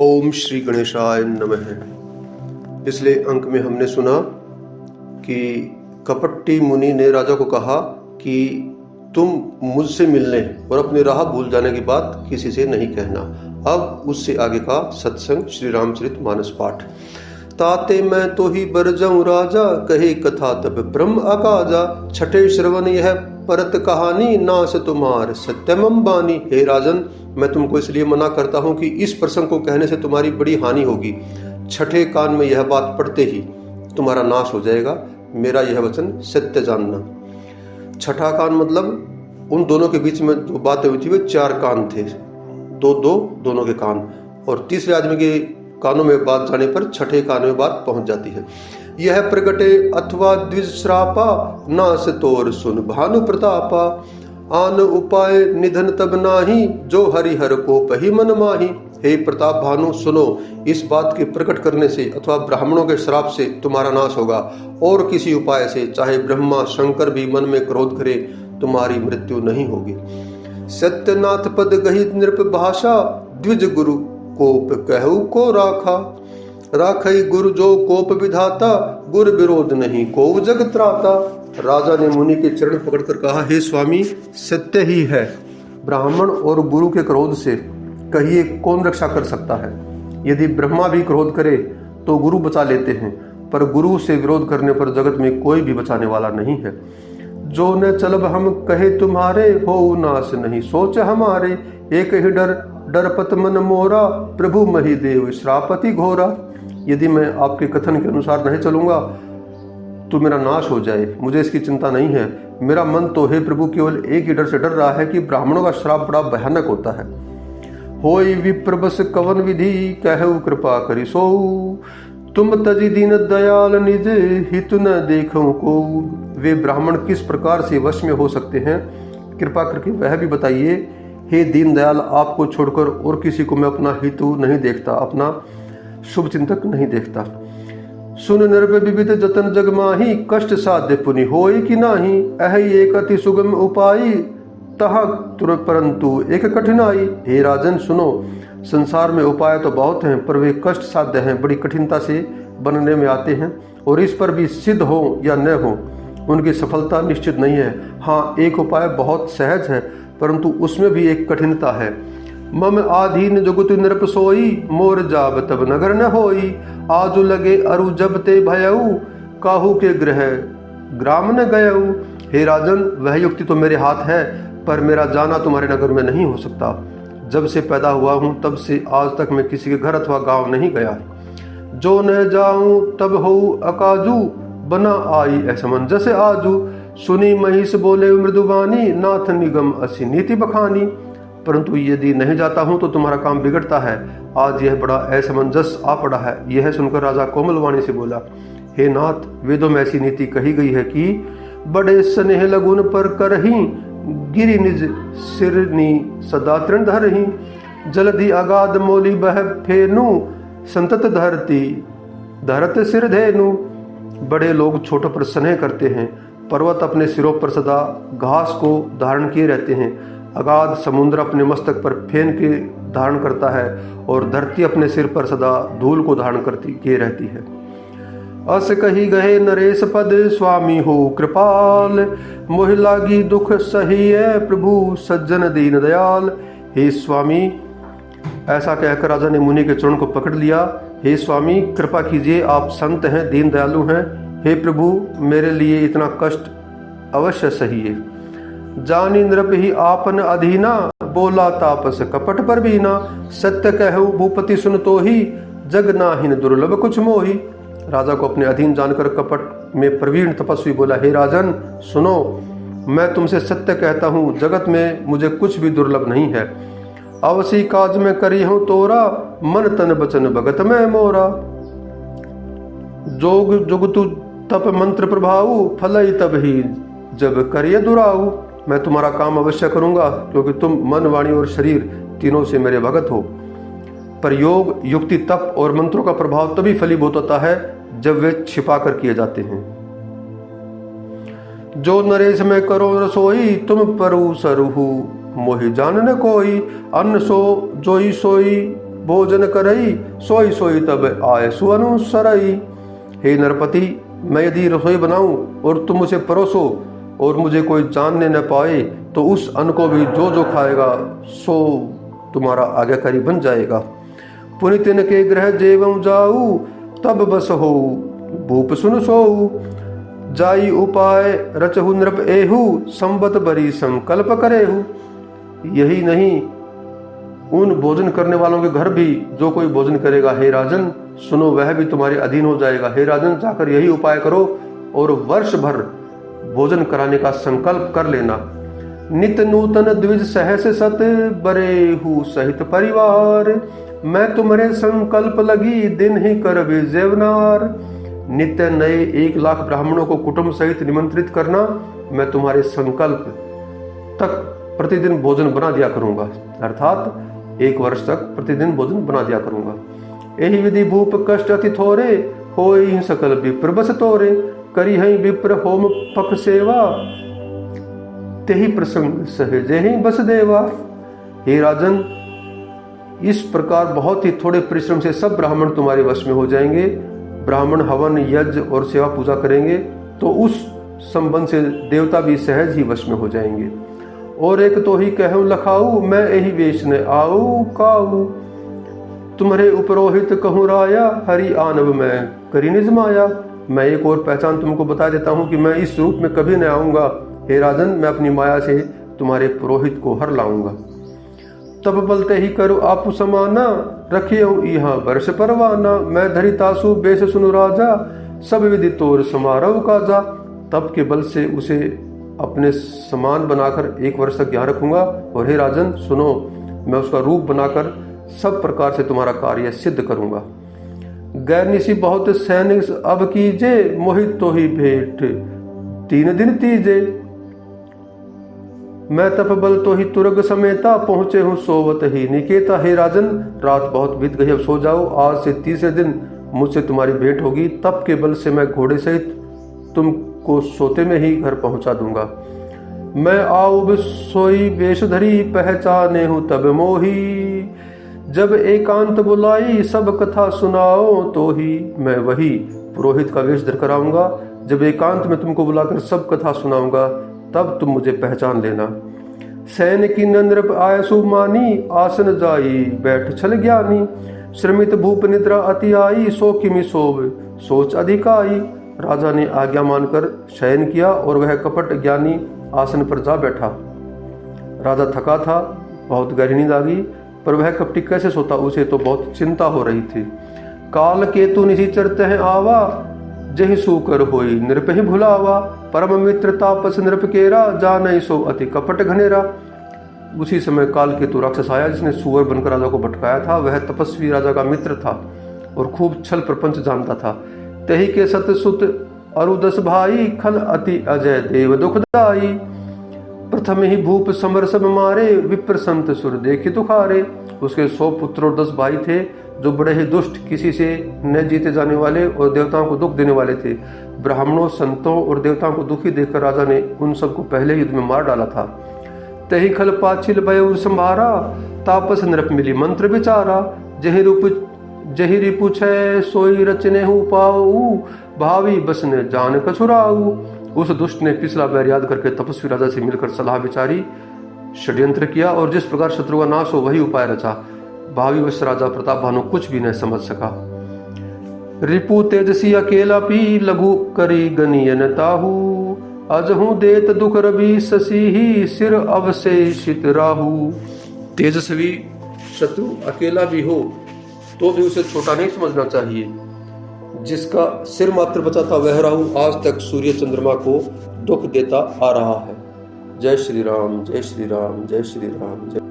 ओम श्री गणेशाय नमः। पिछले अंक में हमने सुना कि कपट्टी मुनि ने राजा को कहा कि तुम मुझसे मिलने और अपनी राह भूल जाने की बात किसी से नहीं कहना। अब उससे आगे का सत्संग श्री रामचरितमानस पाठ। ताते मैं तो ही बर जाऊं राजा, कहे कथा तब ब्रह्म अकाजा। छठे श्रवण यह परत कहानी, नास तुम्हार सत्यम अंबानी। हे राजन, मैं तुमको इसलिए मना करता हूं कि इस प्रसंग को कहने से तुम्हारी बड़ी हानि होगी। छठे कान में यह बात पढ़ते ही तुम्हारा नाश हो जाएगा। मेरा यह वचन सत्य जानना। छठा कान मतलब उन दोनों के बीच में जो बातें हुई थी वे चार कान थे, दोनों के कान, और तीसरे आदमी के कानों में बात जाने पर छठे कान में बात पहुंच जाती है। यह प्रगटे अथवा द्विज श्रापा, नास तोर सुन भानु प्रतापा। आन उपाय निधन तब नाही, जो हरिहर को पही मन माही। हे प्रताप भानु, सुनो, इस बात के प्रकट करने से अथवा ब्राह्मणों के श्राप से तुम्हारा नाश होगा, और किसी उपाय से चाहे ब्रह्मा शंकर भी मन में क्रोध करे तुम्हारी मृत्यु नहीं होगी। सत्यनाथ पद गही नृप भाषा, द्विज गुरु कोप कहु को राखा। राखई गुरु जो कोप विधाता, गुर विरोध नहीं को जग त्राता। राजा ने मुनि के चरण पकड़कर कहा, हे स्वामी, सत्य ही है, ब्राह्मण और गुरु के क्रोध से कहिए कौन रक्षा कर सकता है। यदि ब्रह्मा भी क्रोध करे तो गुरु बचा लेते हैं, पर गुरु से विरोध करने पर जगत में कोई भी बचाने वाला नहीं है। जो न चलब हम कहे तुम्हारे, हो नाश नहीं सोच हमारे। एक ही डर डरपत मन मोरा, प्रभु महिदेव श्रापति घोरा। यदि मैं आपके कथन के अनुसार नहीं चलूंगा तो मेरा नाश हो जाए, मुझे इसकी चिंता नहीं है। मेरा मन तो हे प्रभु केवल एक ही डर से डर रहा है कि ब्राह्मणों का श्राप बड़ा भयानक होता है। होई विप्र बस कवन विधि, कहु कृपा करि सोऊ। तुम तजी दीन दयाल निज, हित न देखूं को। वे ब्राह्मण किस प्रकार से वश में हो सकते हैं, कृपा करके वह भी बताइए। हे दीन दयाल, आपको छोड़कर और किसी को मैं अपना हितु नहीं देखता, अपना शुभ चिंतक नहीं देखता। सुन नृप विविध जतन जग माही, कष्ट साध्य पुनि होई कि नाही। अहि एक अति सुगम उपाय, तहा तुर परंतु एक कठिनाई। हे राजन सुनो, संसार में उपाय तो बहुत हैं, पर वे कष्ट साध्य हैं, बड़ी कठिनता से बनने में आते हैं, और इस पर भी सिद्ध हो या न हो उनकी सफलता निश्चित नहीं है। हाँ, एक उपाय बहुत सहज है, परंतु उसमें भी एक कठिनता है। मम आधीन जुगुत नृप सोई, मोर जाब तब नगर न होई। आजु लगे अरु जब ते भयऊ, काहू के गृह ग्राम न गयऊ। हे राजन, वह युक्ति तो मेरे हाथ है, पर मेरा जाना तुम्हारे नगर में नहीं हो सकता। जब से पैदा हुआ हूँ तब से आज तक मैं किसी के घर अथवा गांव नहीं गया। जो न जाऊं तब होऊ अकाजू, बना आई असमंजस आजू। सुनी महिष बोले मृदुबानी, नाथ निगम असी नीति बखानी। परंतु यदि नहीं जाता हूं तो तुम्हारा काम बिगड़ता है। आज यह बड़ा असमंजस आ पड़ा है। यह सुनकर राजा कोमल वाणी से बोला, हे नाथ, वेदों में ऐसी नीति कही गई है कि बड़े स्नेह लगुन पर करही, गिरि निज सिरनी सदा तृण धरही। जलधि अगाध मोली बह फेनु, संतत धरती धरत सिर धेनु। बड़े लोग छोटों पर स्नेह करते हैं, पर्वत अपने सिरों पर सदा घास को धारण किए रहते हैं। अगाध समुद्र अपने मस्तक पर फेन के धारण करता है, और धरती अपने सिर पर सदा धूल को धारण करती किए रहती है। अस कही गहे नरेश पद, स्वामी हो कृपाल। मोहि लागी दुख सही है, प्रभु सज्जन दीन दयाल। हे स्वामी, ऐसा कहकर राजा ने मुनि के चरण को पकड़ लिया। हे स्वामी, कृपा कीजिए, आप संत हैं, दीन दयालु हैं। हे प्रभु, मेरे लिए इतना कष्ट अवश्य सहिए। जानी नृप ही आपन अधीना, बोला तापस कपट पर बीना। सत्य कहूँ भूपति सुन तो ही, जग नाहिन दुर्लभ कुछ मोही। राजा को अपने अधीन जानकर कपट में प्रवीण तपस्वी बोला, हे राजन सुनो, मैं तुमसे सत्य कहता हूँ, जगत में मुझे कुछ भी दुर्लभ नहीं है। अवसी काज में करी हूँ तोरा, मन तन बचन भगत में मोरा। जोग जुगतु तप मंत्र प्रभाऊ, फलई तब ही जब करिय दुराऊ। मैं तुम्हारा काम अवश्य करूंगा, क्योंकि तुम मन वाणी और शरीर तीनों से मेरे भगत हो। पर योग युक्ति तप और मंत्रों का प्रभाव तभी फलीभूत होता है जब वे छिपा कर किए जाते हैं। जो नरेश में करो रसोई, तुम परु सरुहु मोहि जान न कोई। अन्न सो जोई सोई भोजन करई, सोई सोई तब आए सुअनुसरई। हे नरपति, मैं यदि रसोई बनाऊं और तुम उसे परोसो और मुझे कोई जानने न पाए, तो उस अन्न को भी जो जो खाएगा सो तुम्हारा आज्ञाकारी बन जाएगा। पुनि तिन के ग्रह जेवं जाऊ, तब बस हो भूप सुन सोऊ। जाई उपाय रचहु नृप एहू, संबत बरी संकल्प करेहु। यही नहीं, उन भोजन करने वालों के घर भी जो कोई भोजन करेगा, हे राजन सुनो, वह भी तुम्हारे अधीन हो जाएगा। हे राजन, जाकर यही उपाय करो और वर्ष भर भोजन कराने का संकल्प कर लेना। नित नूतन द्विज सहस सत, बरेहु सहित परिवार। मैं तुम्हारे संकल्प लगी, दिन ही कर वे जेवनार। नित्य नए 1 लाख ब्राह्मणों को कुटुंब सहित निमंत्रित करना, मैं तुम्हारे संकल्प तक प्रतिदिन भोजन बना दिया करूंगा, अर्थात 1 वर्ष तक प्रतिदिन भोजन बना दिया करूंगा। यही विधि भूप कष्ट अति थोरे, होई सकल विप्र बस तोरे। करी है विप्र होम पख सेवा, तेहि प्रसंग सहजे ही बस देवा। हे राजन, इस प्रकार बहुत ही थोड़े परिश्रम से सब ब्राह्मण तुम्हारे वश में हो जाएंगे। ब्राह्मण हवन यज्ञ और सेवा पूजा करेंगे तो उस संबंध से देवता भी सहज ही वश में हो जाएंगे। और एक तो ही कहूं लखाऊ, मैं यही वेश ने आऊ काऊ। तुम्हारे उपरोहित कहूँ राया, हरि आनब मैं करी निज माया। मैं एक और पहचान तुमको बता देता हूँ कि मैं इस रूप में कभी न आऊंगा। हे राजन, मैं अपनी माया से तुम्हारे पुरोहित को हर लाऊंगा। तब बलते ही करो आपु समाना, रखियो यहाँ वर्ष परवाना। मैं धरी तासु बेस सुनु राजा, सब विधि तोर समारोह काजा। तब के बल से उसे अपने समान बनाकर 1 वर्ष तक यहाँ रखूंगा। और हे राजन सुनो, मैं उसका रूप बनाकर सब प्रकार से तुम्हारा कार्य सिद्ध करूंगा। गैरनिसी बहुत सैनिक अब कीजे, मोहित तो ही भेंट 3 दिन तीजे। मैं तप बल तो ही तुरग समेता, पहुंचे हूँ सोवत ही निकेता। हे राजन, रात बहुत बीत गई, अब सो जाओ। आज से 3रे दिन मुझसे तुम्हारी भेंट होगी। तप के बल से मैं घोड़े सहित तुमको सोते में ही घर पहुंचा दूंगा। मैं आऊब सोई वेशधरी, पहचाने हूँ तब मोही। जब एकांत बुलाई, सब कथा सुनाओ तो ही। मैं वही पुरोहित का वेश धर कर आऊंगा। जब एकांत में तुमको बुलाकर सब कथा सुनाऊंगा, तब तुम मुझे पहचान लेना। सैनिकी नृप आयसु मानी, आसन जाई बैठ छल ज्ञानी। श्रमित भूप निद्रा अति आई, सो किमि सोव सोच अधिकाई। राजा ने आज्ञा मानकर शयन किया और वह कपट ज्ञानी आसन पर जा बैठा। राजा थका था, बहुत गहरी नींद आ गई, पर वह कपटी कैसे सोता, उसे तो बहुत चिंता हो रही थी। काल केतु निशिचर तह आवा, जहि सूकर होई नृप ही भुलावा। परम मित्र तापस नृप केरा, जानई सो अति कपट घनेरा। उसी समय काल केतु राक्षस आया, जिसने सुअर बनकर राजा को भटकाया था। वह तपस्वी राजा का मित्र था और खूब छल प्रपंच जानता था। तही के सत सुत अरुदस भाई, खल अति अजय देव दुखदाई। प्रथम ही भूप समर सब मारे, विप्र संत सुर देखि दुखारे। उसके 100 पुत्र और 10 भाई थे, जो बड़े ही दुष्ट, किसी से न जीते जाने वाले और देवताओं को दुख देने वाले थे। ब्राह्मणों, संतों और देवताओं को दुखी देखकर राजा ने उन सबको पहले युद्ध में मार डाला था। तही खल पाचिल भय संभारा, तापस नृप मिली मंत्र विचारा। जहि रिपु छय सोई रचने हूँ पाऊ, भावी बस ने जान कछुराऊ। उस दुष्ट ने पिछला बैर याद करके तपस्वी राजा से मिलकर सलाह विचारी, षड्यंत्र किया और जिस प्रकार शत्रु का नाश हो वही उपाय रचा। भावी वश राजा प्रताप भानु कुछ भी न समझ सका। रिपु तेजसी अकेला पी, लघु करी गनियन ताहू। अजहू देत दुख रवि शशि ही, सिर अवशेषित राहु। तेजस्वी शत्रु अकेला भी हो तो भी उसे छोटा नहीं समझना चाहिए। जिसका सिर मात्र बचा था वह राहु आज तक सूर्य चंद्रमा को दुख देता आ रहा है। जय श्री राम, जय श्री राम, जय श्री राम, जय।